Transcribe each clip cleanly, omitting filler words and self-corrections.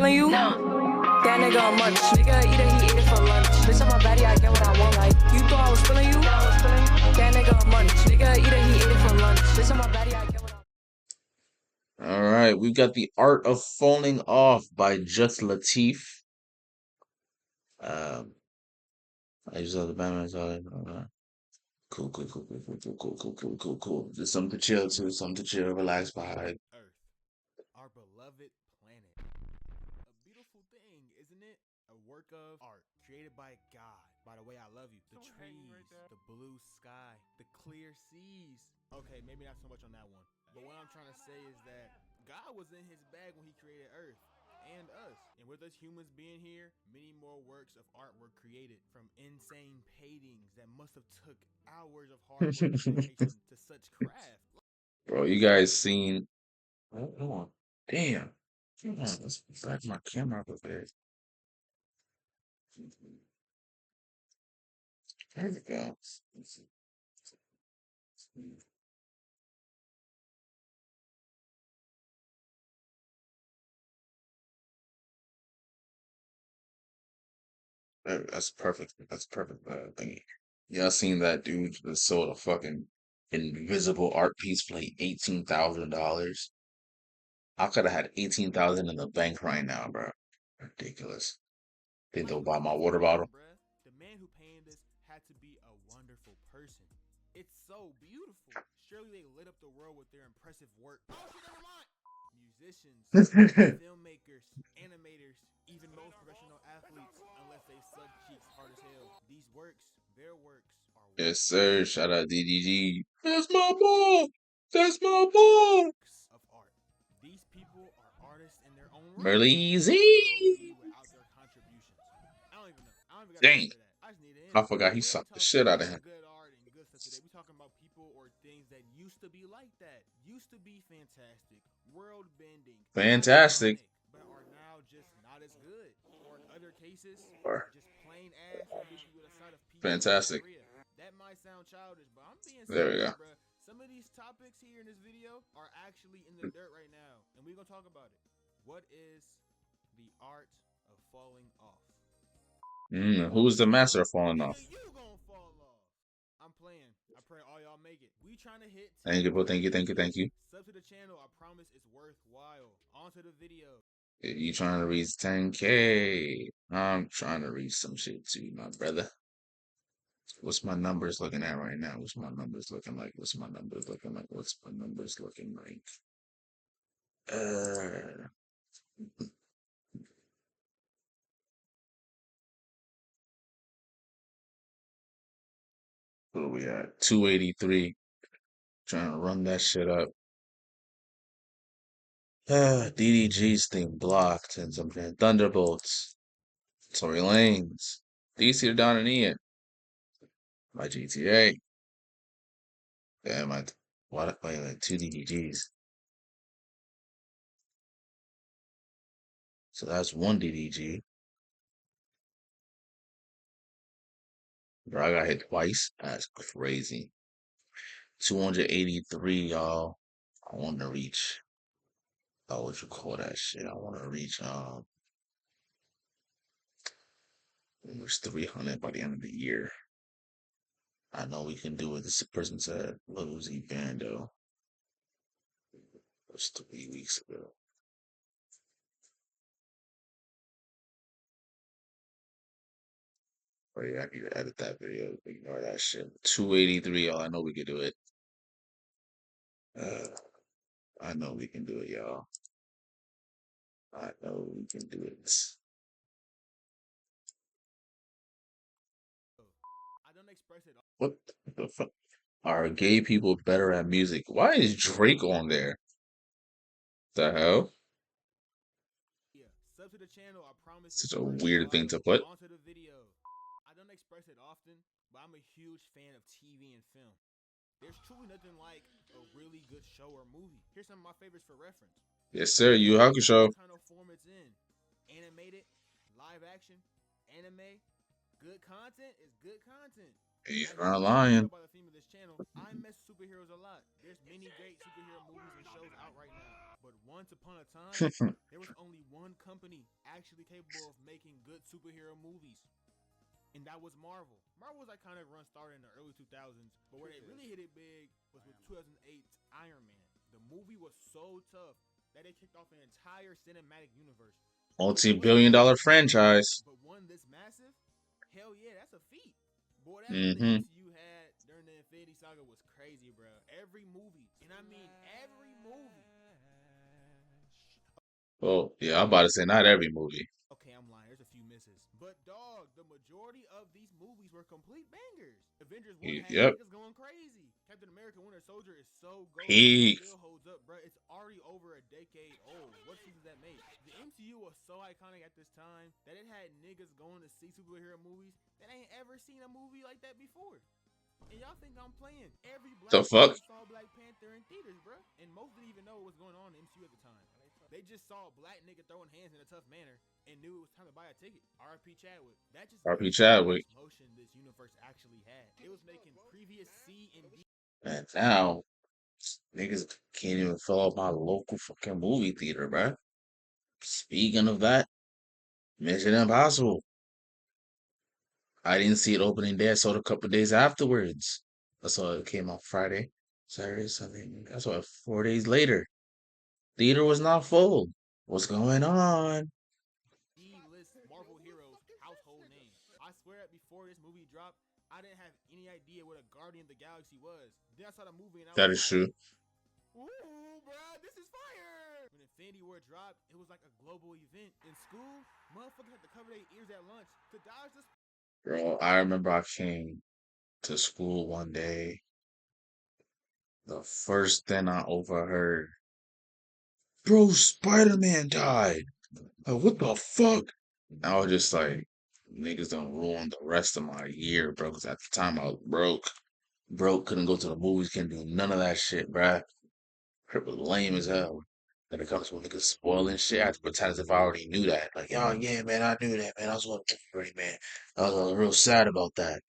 feeling you? No. That nigga a munch. Nigga eat it, he ate it for lunch. Bitch, on my body, I get what I want. Like, you thought I was feeling you? That nigga a munch. Nigga eat it, he ate it for lunch. Bitch, on my body, I get what I want. All right, we've got The Art of Falling Off by Just Lateef. I just saw the Batman. Cool. Just something to chill to, something to chill, relax behind. Earth, our beloved planet. A beautiful thing, isn't it? A work of art created by God. By the way, I love you. The trees, the blue sky, the clear seas. Okay, maybe not so much on that one. But what I'm trying to say is that God was in his bag when he created Earth and us. And with us humans being here, many more works of art were created, from insane paintings that must have took hours of hard work and dedication to such craft. Bro, you guys seen? Hold on. Damn. Hold on. Let's back my camera up a bit. There we go. That's perfect. That's perfect. Thingy. Y'all seen that dude that sold a fucking invisible art piece for like $18,000? I could have had 18,000 in the bank right now, bro. Ridiculous. Think they'll buy my water bottle. The man who painted this had to be a wonderful person. It's so beautiful. Surely they lit up the world with their impressive work. Oh shit, never mind. Musicians, filmmakers, animators, even most professional athletes, unless they suck cheeks hard as hell. These works, their works, are Yes, sir. Shout out DDG. That's my ball. That's my ball. works of art. These people are artists in their own right. Merleezy. Without their contributions. I don't even know. I don't even got Dang. to say that. I just need it. I forgot he sucked the shit out of him. Good art and good stuff today. We talking about people or things that used to be like that. Used to be fantastic, world bending, Fantastic. but are now just not as good. Or in other cases, Or just plain ass with a side of pizza. fantastic. That might sound childish, but I'm being serious, There we go. bro. Some of these topics here in this video are actually in the dirt right now, and we're gonna talk about it. What is the art of falling off? Who's the master of falling off? You gonna fall off. I'm playing. I pray all y'all make it. We trying to hit. Thank you, bro. Thank you. Sub to the channel. I promise it's worthwhile. On to the video. You trying to reach 10K? I'm trying to reach some shit too, my brother. What's my numbers looking at right now? What's my numbers looking like? What's my numbers looking like? What are we at? 283. Trying to run that shit up. DDG's thing blocked and something. Thunderbolts. Tory Lanez. DC to Don and Ian. My GTA. Yeah, why did I play like 2 DDGs? So that's 1 DDG. Bro, I got hit twice. That's crazy. 283, y'all. I want to reach. Oh, what you call that shit? I want to reach almost 300 by the end of the year. I know we can do it. This person said Lil Uzi Bando. It was 3 weeks ago. Oh yeah, I need to edit that video. Ignore that shit. 283, y'all. I know we can do it. I know we can do it, y'all. I know we can do it. I don't express it. What the fuck? Are gay people better at music? Why is Drake on there? The hell? Yeah, sub to the channel. I promise. Such a weird thing to put. On to the video. I don't express it often, but I'm a huge fan of TV and film. There's truly nothing like a really good show or movie. Here's some of my favorites for reference. Yes, sir. Yu Hakusho. What kind of form it's in. Animated, live action, anime. Good content is good content. He's not lying. By the theme of this channel, I mess with superheroes a lot. There's many great superhero movies and shows out right now. But once upon a time, there was only one company actually capable of making good superhero movies. And that was Marvel. Marvel's iconic run started in the early 2000s, but where they really hit it big was with 2008's Iron Man. The movie was so tough that it kicked off an entire cinematic universe. It wasn't Multi-billion the dollar biggest movie ever, franchise. but one this massive, hell yeah, that's a feat. Boy, that run the Mm-hmm. MCU had during the Infinity Saga was crazy, bro. Every movie, and I mean every movie. Well, yeah, I'm about to say not every movie. Okay, I'm lying. There's a few misses. But dog, the majority of these movies were complete bangers. Avengers 1 had Yep. niggas going crazy. Captain America Winter Soldier is so goated. It Peak. still holds up, bro. It's already over a decade old. What seasons that make? The MCU was so iconic at this time that it had niggas going to see superhero movies that ain't ever seen a movie like that before. And y'all think I'm playing? Every The black fuck? person saw Black Panther in theaters, bro. And most didn't even know what was going on in the MCU at the time. They just saw a black nigga throwing hands in a tough manner and knew it was time to buy a ticket. R.I.P. Chadwick. That just R.P. goes to show how Chadwick. much motion this universe actually had. It was making previous C and D. And now niggas can't even fill up my local fucking movie theater, bruh. Speaking of that, Mission Impossible. I didn't see it opening day. I saw it a couple days afterwards. I saw it came out Friday, Saturday, Sunday. I saw it 4 days later. Theater was not full. What's going on? list Marvel heroes household names. I swear that before this movie dropped, I didn't have any idea what a Guardian of the Galaxy was. Then I saw the movie and I That was is like, true. ooh, bruh, this is fire! When Infinity War dropped, it was like a global event. In school, motherfuckers had to cover their ears at lunch to dodge the. Bro, I remember I came to school one day. The first thing I overheard, bro, Spider-Man died. Like, what the fuck? I was just like, niggas done ruined the rest of my year, bro. Because at the time I was broke. Broke, couldn't go to the movies, couldn't do none of that shit, bruh. It was lame as hell. Then it comes when niggas spoiling shit. I have to pretend as if I already knew that. Like, oh yeah, man, I knew that, man. I was going to man. I was real sad about that.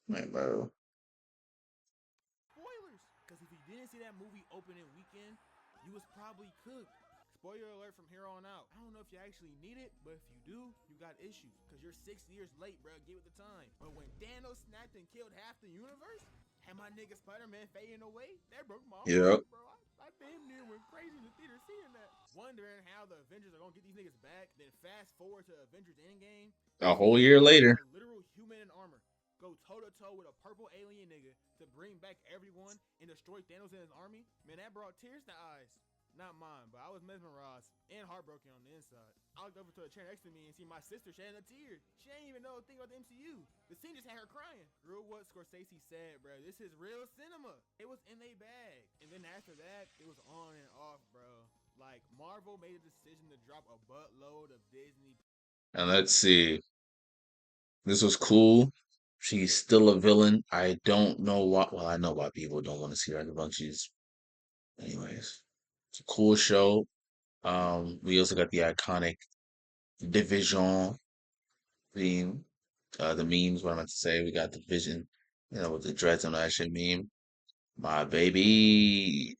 Man, bro. Spoilers! Because if you didn't see that movie opening weekend, you was probably cooked. Spoiler alert from here on out. I don't know if you actually need it, but if you do, you got issues. Because you're 6 years late, bro. Get with the time. But when Thanos snapped and killed half the universe, and my nigga Spider-Man fading away, that broke my Yep. heart, bro. I damn near went crazy in the theater seeing that. Wondering how the Avengers are gonna get these niggas back. Then fast forward to Avengers Endgame. A You see whole year Thanos, later. a literal human in armor, go toe to toe with a purple alien nigga to bring back everyone and destroy Thanos and his army. Man, that brought tears to eyes. Not mine, but I was mesmerized and heartbroken on the inside. I looked over to the chair next to me and see my sister shedding a tear. She ain't even know a thing about the MCU. The scene just had her crying. Real what Scorsese said, bro. This is real cinema. It was in their bag. And then after that, it was on and off, bro. Like, Marvel made a decision to drop a buttload of Disney. And let's see. This was cool. She's still a villain. I don't know why. Well, I know why people don't want to see her as a villain. Anyways, it's a cool show. We also got the iconic Division theme. The memes, what I meant to say. We got the Vision, with the dreads and all that shit meme. My baby,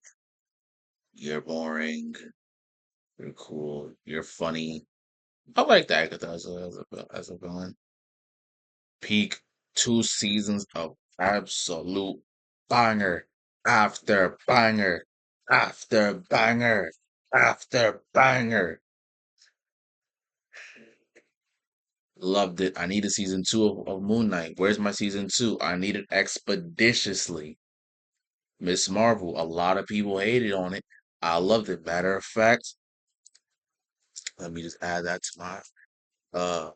you're boring. You're cool. You're funny. I like that Agatha as a villain. Peak 2 seasons of absolute banger after banger after banger after banger. Loved it. I needed season 2 of Moon Knight. Where's my season 2? I need it expeditiously. Miss Marvel, a lot of people hated on it. I loved it. Matter of fact, let me just add that to my uh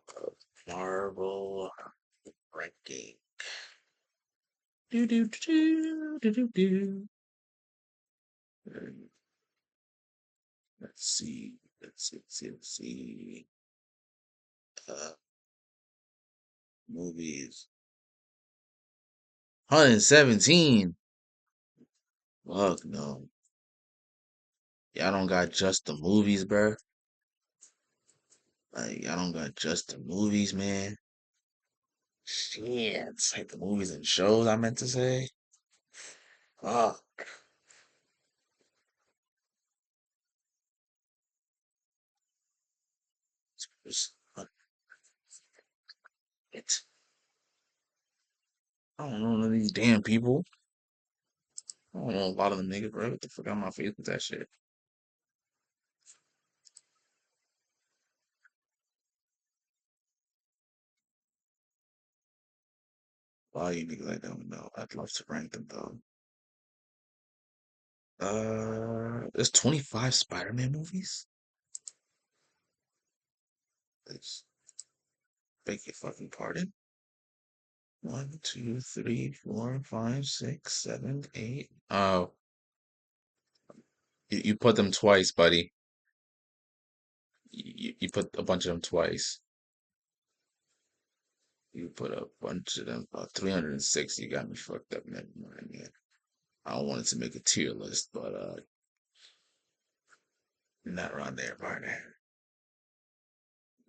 Marvel ranking. Do do do do do do. Let's see. Let's see. Uh, movies. 117. Fuck no. Y'all don't got just the movies, bruh. Like, y'all don't got just the movies, man. Shit. It's like the movies and shows I meant to say. Fuck. It's- It. I don't know none of these damn people. I don't know a lot of them niggas, bro. What the fuck on my face with that shit? A lot of you niggas I don't know. I'd love to rank them though. There's 25 Spider-Man movies? Let's beg your fucking pardon. One, two, three, four, five, six, seven, eight. Oh, you put them twice, buddy. You put a bunch of them twice. You put a bunch of them, 360. You got me fucked up. Never mind, man. I don't want it to make a tier list, but not around there, partner.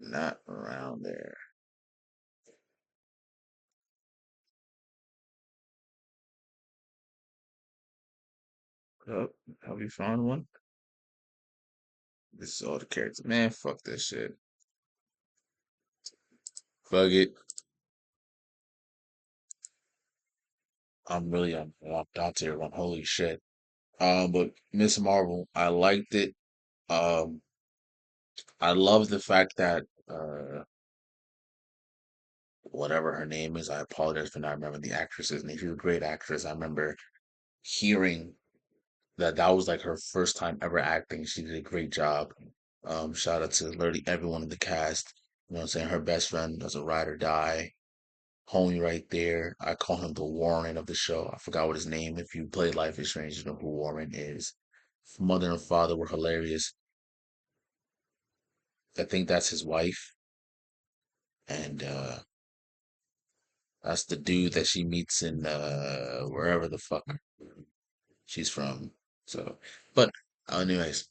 Not around there. Oh, have you found one? This is all the characters. Man, fuck this shit. Fuck it. I'm down to one. Holy shit. But Miss Marvel, I liked it. Um, I love the fact that whatever her name is, I apologize for not remembering the actress's name. She's a great actress. I remember hearing that was like her first time ever acting. She did a great job. Shout out to literally everyone in the cast. You know what I'm saying? Her best friend was a ride or die. Homie right there. I call him the Warren of the show. I forgot what his name. If you played Life is Strange, you know who Warren is. Mother and father were hilarious. I think that's his wife. And that's the dude that she meets in wherever the fuck she's from. So, but anyways,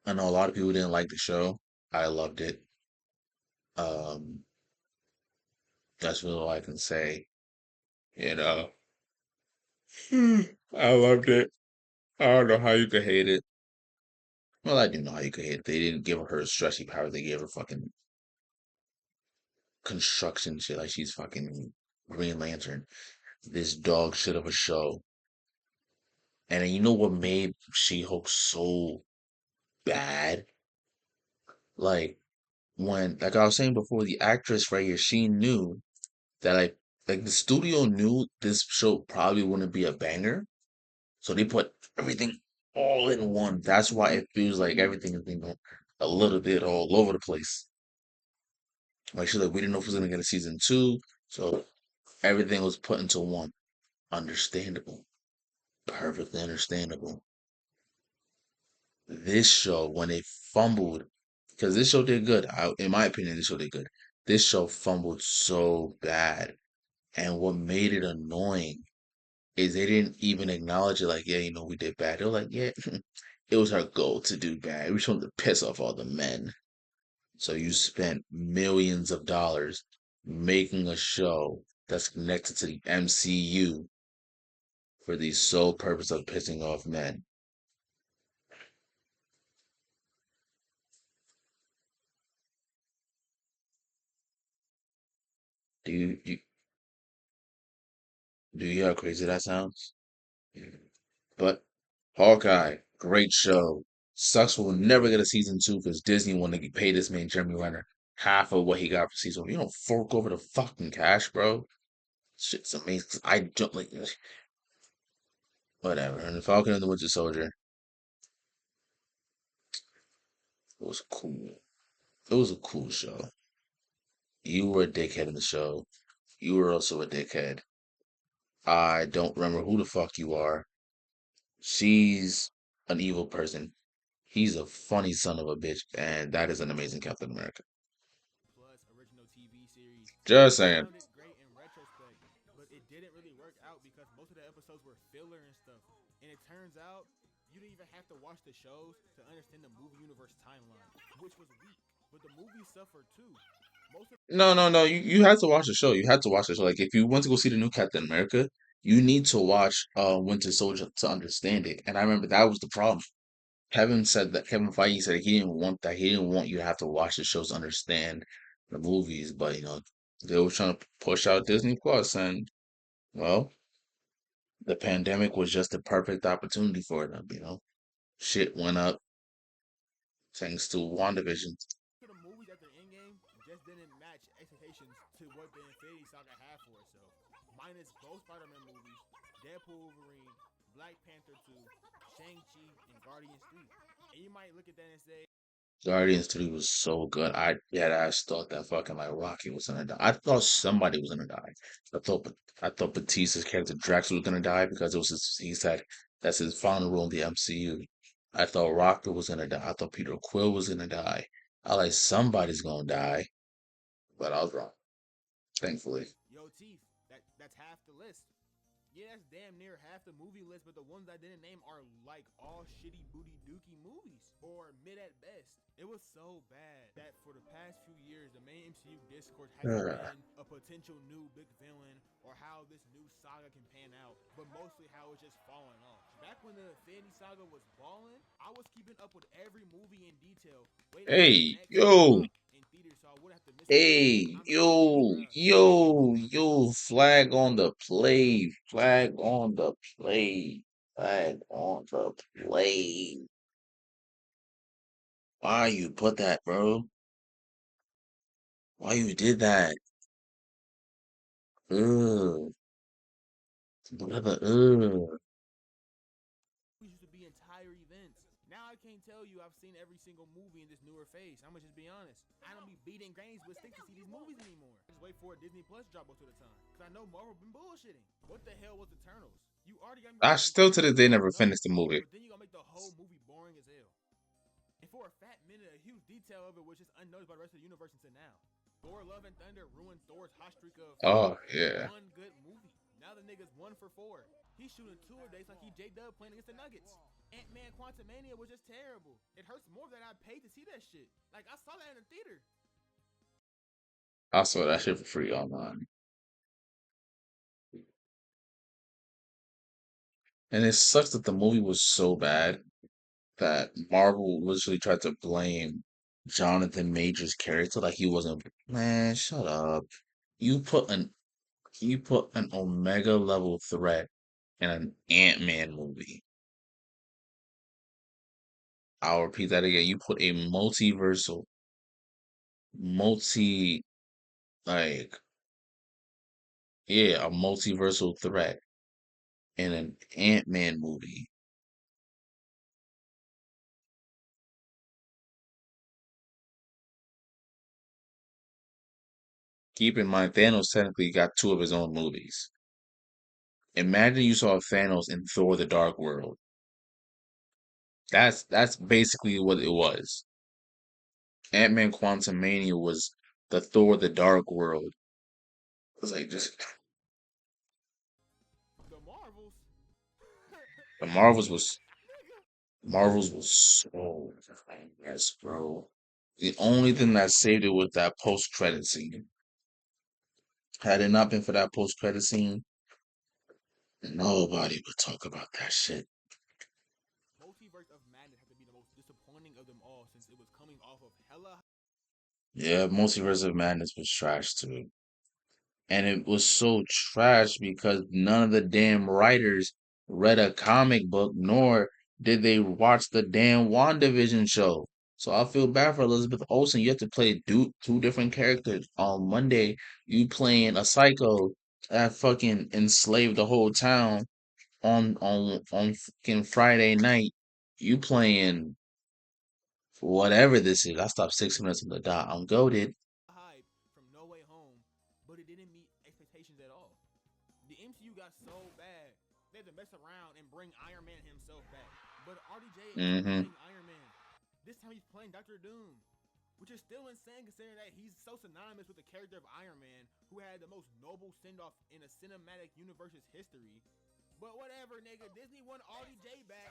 I know a lot of people didn't like the show. I loved it. Um, that's really all I can say. You know, I loved it. I don't know how you could hate it. Well, I do know how you could hate it. They didn't give her stretchy power. They gave her fucking construction shit like she's fucking Green Lantern. This dog shit of a show. And then you know what made She-Hulk so bad? Like when, like I was saying before, the actress right here, she knew that like the studio knew this show probably wouldn't be a banger, so they put everything all in one. That's why it feels like everything is being a little bit all over the place. Like she's like, we didn't know if we was gonna get a season two, so everything was put into one. Understandable, perfectly understandable. This show, when it fumbled, because this show did good. In my opinion, this show did good. This show fumbled so bad, and what made it annoying is they didn't even acknowledge it. Like, yeah, you know, we did bad. They're like, yeah, it was our goal to do bad. We just wanted to piss off all the men. So you spent millions of dollars making a show that's connected to the MCU for the sole purpose of pissing off men. Do do you hear how crazy that sounds? But Hawkeye, great show. Sucks we'll never get a season two because Disney wanted to pay this man Jeremy Renner half of what he got for season one. You don't fork over the fucking cash, bro. Shit's amazing. 'Cause I don't like whatever. And the Falcon and the Winter Soldier, it was cool. It was a cool show. You were a dickhead in the show. You were also a dickhead. I don't remember who the fuck you are. She's an evil person. He's a funny son of a bitch, and that is an amazing Captain America. Plus original TV series. Just It saying. sounded great in retrospect, but it didn't really work out because most of the episodes were filler and stuff. And it turns out you didn't even have to watch the shows to understand the movie universe timeline, which was weak. But the movie suffered too. Most of No, no, no. You had to watch the show. You had to watch the show. Like if you want to go see the new Captain America, you need to watch Winter Soldier to understand it. And I remember that was the problem. Kevin said that Kevin Feige said he didn't want that. He didn't want you to have to watch the shows to understand the movies, but they were trying to push out Disney Plus, and well, the pandemic was just the perfect opportunity for them. Shit went up thanks to WandaVision. The movies at the end game just didn't match expectations to what the Infinity Saga had for itself. Minus both Spider-Man movies, Deadpool, Wolverine, Black Panther 2, Shang-Chi, and Guardians 3. And you might look at that and say, Guardians 3 was so good. I thought that fucking like Rocky was gonna die. I thought somebody was gonna die. I thought Batista's character Drax was gonna die because he said that's his final role in the MCU. I thought Rocket was gonna die. I thought Peter Quill was gonna die. I like somebody's gonna die, but I was wrong, thankfully. yo, Chief, that's half the list. Yeah, that's damn near half the movie list, but the ones I didn't name are like all shitty booty dookie movies, or mid at best. It was so bad that for the past few years, the main MCU discourse hasn't been a potential new big villain or how this new saga can pan out, but mostly how it's just falling off. Back when the Infinity Saga was balling, I was keeping up with every movie in detail, waiting for the Hey, next yo, drop in theaters, so I wouldn't have to miss a beat. hey, I'm telling you, yo, bruh. yo, flag on the play, flag on the play, flag on the play. Why you put that, bro? Why you did that? Ugh, brother, ugh. Used to be entire events. Now I can't tell you I've seen every single movie in this newer phase. I'm gonna just be honest. I don't be beating games with sticks to see these movies anymore. I just wait for a Disney Plus drop most of the time. Cause I know Marvel been bullshitting. What the hell was Eternals? You already got me I feeling still to this confident day about never enough, finished the movie. but then you gonna make the whole movie boring as hell. And for a fat minute, a huge detail of it was just unnoticed by the rest of the universe until now. Thor: Love and Thunder ruined Thor's hot streak of Oh only yeah. one good movie. Now the nigga's 1 for 4. He's shooting 2 a days like he J-Dub playing against the Nuggets. Ant-Man Quantumania was just terrible. It hurts more that I paid to see that shit. Like, I saw that in the theater. I saw that shit for free online. And it sucks that the movie was so bad that Marvel literally tried to blame Jonathan Majors' character like he wasn't. Man, shut up. You put an you put an Omega level threat in an Ant-Man movie. I'll repeat that again. You put a multiversal, multi like yeah, a multiversal threat in an Ant-Man movie. Keep in mind, Thanos technically got two of his own movies. Imagine you saw Thanos in Thor: The Dark World. That's basically what it was. Ant-Man Quantumania was the Thor: The Dark World. It was like just The Marvels. the Marvels was so yes, bro. The only thing that saved it was that post-credit scene. Had it not been for that post-credit scene, nobody would talk about that shit. Multiverse of Madness had to be the most disappointing of them all since it was coming off of hella. Yeah, Multiverse of Madness was trash too. And it was so trash because none of the damn writers read a comic book, nor did they watch the damn WandaVision show. So I feel bad for Elizabeth Olsen. You have to play two different characters. On Monday, you playing a psycho that fucking enslaved the whole town. On fucking Friday night, you playing whatever this is. I stopped 6 minutes on the dot. I'm goaded. Hype from No Way Home, but it didn't meet expectations at all. The MCU got so bad, they had to mess around and bring Iron Man himself back. But RDJ isn't Mm-hmm. playing Iron Man. This time he's playing Doctor Doom, which is still insane considering that he's so synonymous with the character of Iron Man, who had the most noble send-off in a cinematic universe's history. But whatever, nigga, Disney won RDJ back,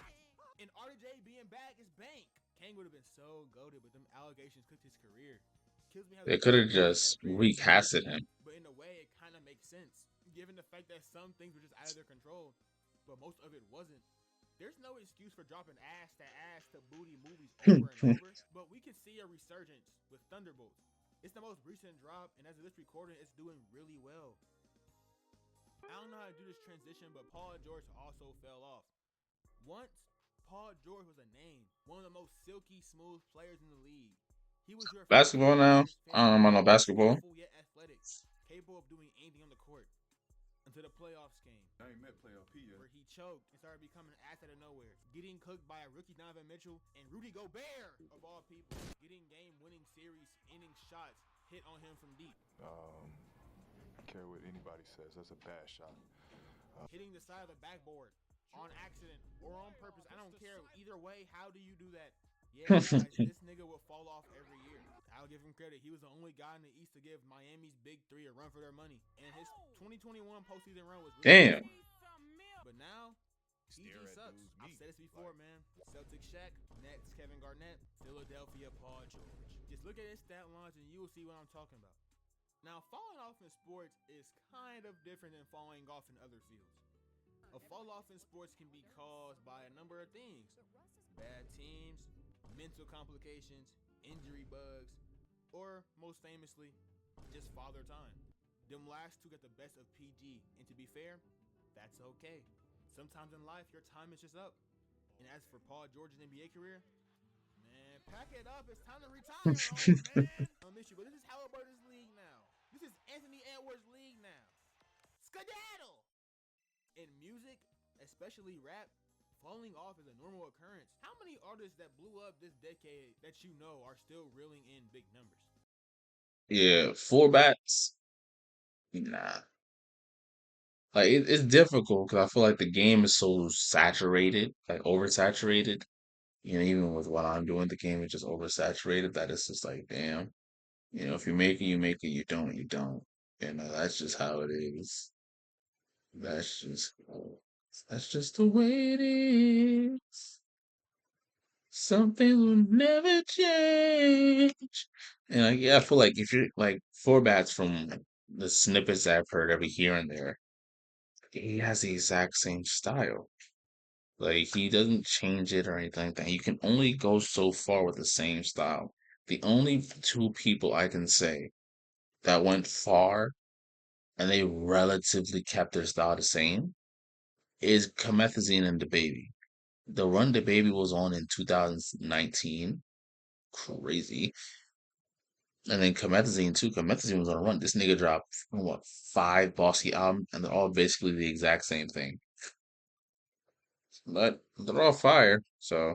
and RDJ being back is bank. Kang would have been so goated, but them allegations cooked his career. Kills me how They they could treat have Kang as just very recasted disappointing, him. but in a way it kind of makes sense, given the fact that some things were just out of their control, but most of it wasn't. There's no excuse for dropping ass to booty movies over and over, but we can see a resurgence with Thunderbolts. It's the most recent drop, and as of this recording, it's doing really well. I don't know how to do this transition, but Paul George also fell off. Once, Paul George was a name, one of the most silky smooth players in the league. He was your Basketball now. I don't know about no basketball. yet athletic, capable of doing anything on the court. Until the playoffs came. I ain't met playoff P yet. Where he choked and started becoming an ass out of nowhere. Getting cooked by a rookie Donovan Mitchell and Rudy Gobert, of all people. Getting game-winning series, ending shots hit on him from deep. I care what anybody says. That's a bad shot. Hitting the side of the backboard on accident or on purpose. I don't care. Either way, how do you do that? Yeah, guys, this nigga will fall off every year. I'll give him credit. He was the only guy in the East to give Miami's big three a run for their money. And his 2021 postseason run was really Damn. But now, PG sucks. I've said this before, man. Celtics Shaq, Nets Kevin Garnett, Philadelphia Paul George. Just look at his stat lines and you will see what I'm talking about. Now, falling off in sports is kind of different than falling off in other fields. A fall off in sports can be caused by a number of things. Bad teams, mental complications, injury bugs, or most famously, just father time. Them last two got the best of PG, and to be fair, that's okay. Sometimes in life, your time is just up. And as for Paul George's NBA career, man, pack it up. It's time to retire, old man. I miss you, but this is Halliburton's league now. This is Anthony Edwards' league now. Skedaddle! In music, especially rap, falling off is a normal occurrence. How many artists that blew up this decade that you know are still reeling in big numbers? Yeah, four bats. Nah. Like it's difficult because I feel like the game is so saturated, like oversaturated. You know, even with what I'm doing, the game is just oversaturated that it's just like, damn. You know, if you make it, you make it. You don't, you don't. You know, that's just how it is. That's just the way it is. Something will never change. And yeah, I feel like if you're like four bats from the snippets I've heard every here and there, he has the exact same style. Like he doesn't change it or anything like that. You can only go so far with the same style. The only two people I can say that went far and they relatively kept their style the same is Comethazine and DaBaby. The run DaBaby was on in 2019, crazy. And then Comethazine too. Comethazine was on a run. This nigga dropped what 5 Bossy albums, and they're all basically the exact same thing. But they're all fire, so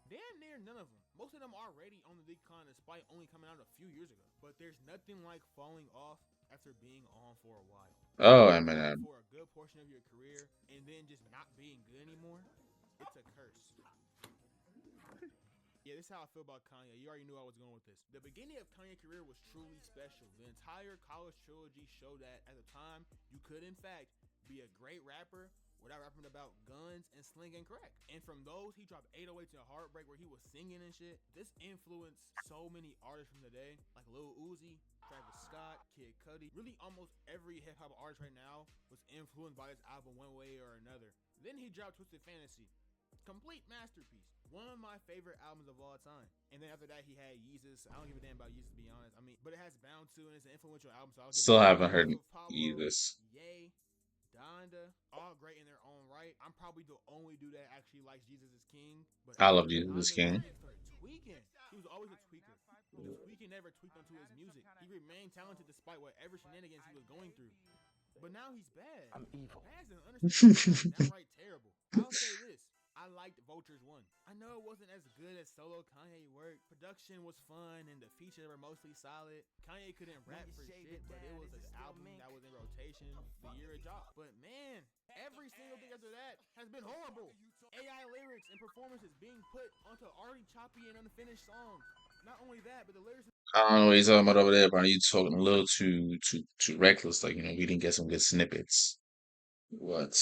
Damn near none of them. Most of them are already on the decline despite only coming out a few years ago. But there's nothing like falling off after being on for a while. oh On Eminem. for a good portion of your career and then just not being good anymore. It's a curse. Yeah, this is how I feel about Kanye. You already knew I was going with this. The beginning of Kanye's career was truly special. The entire college trilogy showed that at the time, you could in fact be a great rapper without rapping about guns and slinging crack. And from those, he dropped 808s and Heartbreak where he was singing and shit. This influenced so many artists from today, like Lil Uzi, Travis Scott, Kid Cudi. Really almost every hip-hop artist right now was influenced by this album one way or another. Then he dropped Twisted Fantasy. Complete masterpiece. One of my favorite albums of all time. And then after that, he had Yeezus. I don't give a damn about Yeezus, to be honest. I mean, but it has Bound to, and it's an influential album, so I'll give Still it haven't heard Pablo, Yeezus. Ye, Donda, all great in their own right. I'm probably the only dude that actually likes Jesus is King. But I love after Jesus is Donda, King. that nigga started tweaking. He was always a tweaker. The tweaking never tweaked onto his music. He remained talented despite whatever shenanigans he was going through. But now he's bad. I'm evil. Bad's an understatement. Downright terrible. I'll say this. I liked Vultures 1. I know it wasn't as good as solo Kanye work. Production was fun and the features were mostly solid. Kanye couldn't rap for shit, but it was an album that was in rotation the year it dropped. But man, every single thing after that has been horrible. AI lyrics and performances being put onto already choppy and unfinished songs. Not only that, but the lyrics. I don't know what you're talking about over there, bro. You talking a little too reckless. Like, you know, we didn't get some good snippets. What?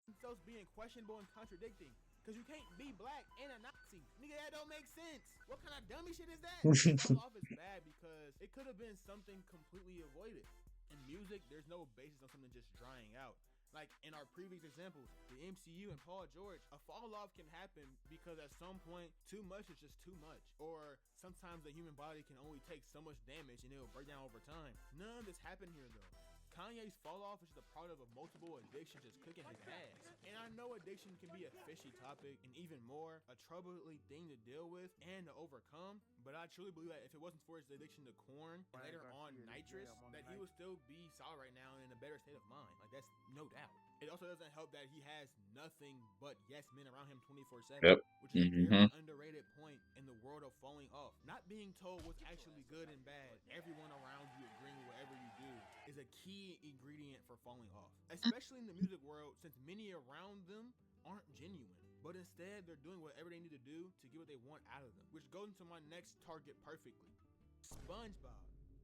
Themselves being questionable and contradicting. Because you can't be black and a Nazi. Nigga, that don't make sense. What kind of dummy shit is that? Fall off is bad because it could have been something completely avoided. In music, there's no basis on something just drying out. Like in our previous examples, the MCU and Paul George, a fall off can happen because at some point too much is just too much. Or sometimes the human body can only take so much damage and it'll break down over time. None of this happened here though. Kanye's fall off is just a product of multiple addictions just cooking his ass. And I know addiction can be a fishy topic and even more a troubling thing to deal with and to overcome, but I truly believe that if it wasn't for his addiction to corn and later on nitrous, that he would still be solid right now and in a better state of mind. Like that's no doubt. It also doesn't help that he has nothing but yes men around him 24/7, Yep. which is a very underrated point in the world of falling off. Not being told what's actually good and bad, everyone around you agreeing with whatever you do, is a key ingredient for falling off. Especially in the music world, since many around them aren't genuine, but instead they're doing whatever they need to do to get what they want out of them. Which goes into my next target perfectly. SpongeBob.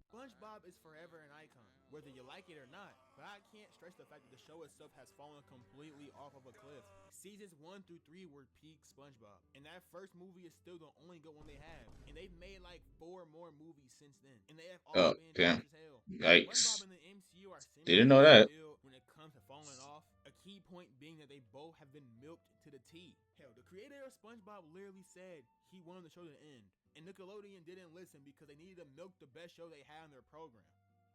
SpongeBob is forever an icon, whether you like it or not, but I can't stress the fact that the show itself has fallen completely off of a cliff. Seasons 1 through 3 were peak SpongeBob, and that first movie is still the only good one they have, and they've made like 4 more movies since then, and they have all been trash as hell. Yikes. SpongeBob and the MCU are Didn't know that. when it comes to falling off, a key point being that they both have been milked to the T. Hell, the creator of SpongeBob literally said he wanted the show to end, and Nickelodeon didn't listen because they needed to milk the best show they had on their program.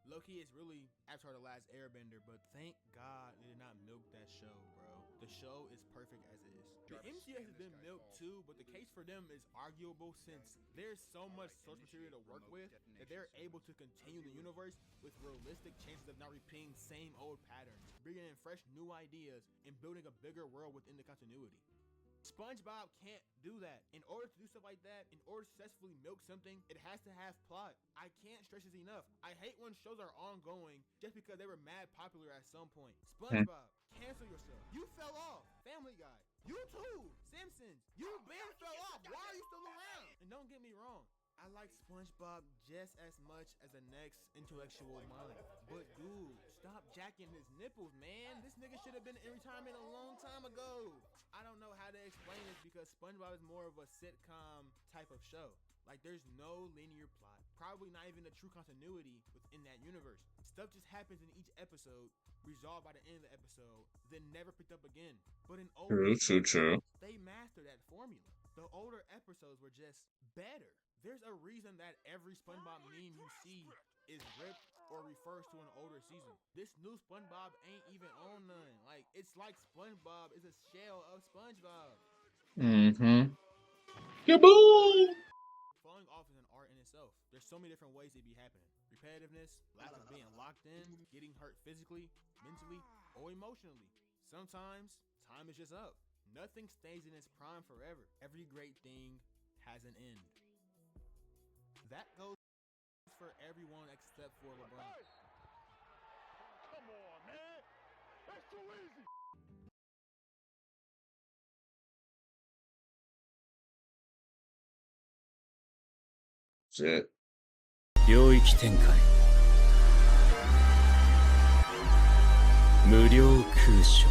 Loki is really Avatar: The Last Airbender, but thank God they did not milk that show, bro. The show is perfect as is. The MCU has been milked too, but the case for them is arguable since there's so much source material to work with that they're able to continue the universe with realistic chances of not repeating same old patterns, bringing in fresh new ideas, and building a bigger world within the continuity. SpongeBob can't do that. In order to do stuff like that, in order to successfully milk something, it has to have plot. I can't stress this enough. I hate when shows are ongoing just because they were mad popular at some point. SpongeBob, cancel yourself. You fell off. Family Guy, you too. Simpsons, you been fell off. Why are you still around? And don't get me wrong, I like SpongeBob just as much as the next intellectual mind. But dude, stop jacking his nipples, man. This nigga should have been in retirement a long time ago. I don't know how to explain this because SpongeBob is more of a sitcom type of show. Like there's no linear plot, probably not even a true continuity within that universe. Stuff just happens in each episode, resolved by the end of the episode, then never picked up again. But in older True. they mastered that formula. The older episodes were just better. There's a reason that every SpongeBob meme you see is ripped or refers to an older season. This new SpongeBob ain't even on none. Like, it's like SpongeBob is a shell of SpongeBob. Kaboom! Falling off is an art in itself. There's so many different ways it be happening. Repetitiveness, lack of being locked in, getting hurt physically, mentally, or emotionally. Sometimes, time is just up. Nothing stays in its prime forever. Every great thing has an end. That goes for everyone except for LeBron. Come on, man. That's too easy. Shit. 領域展開無料空所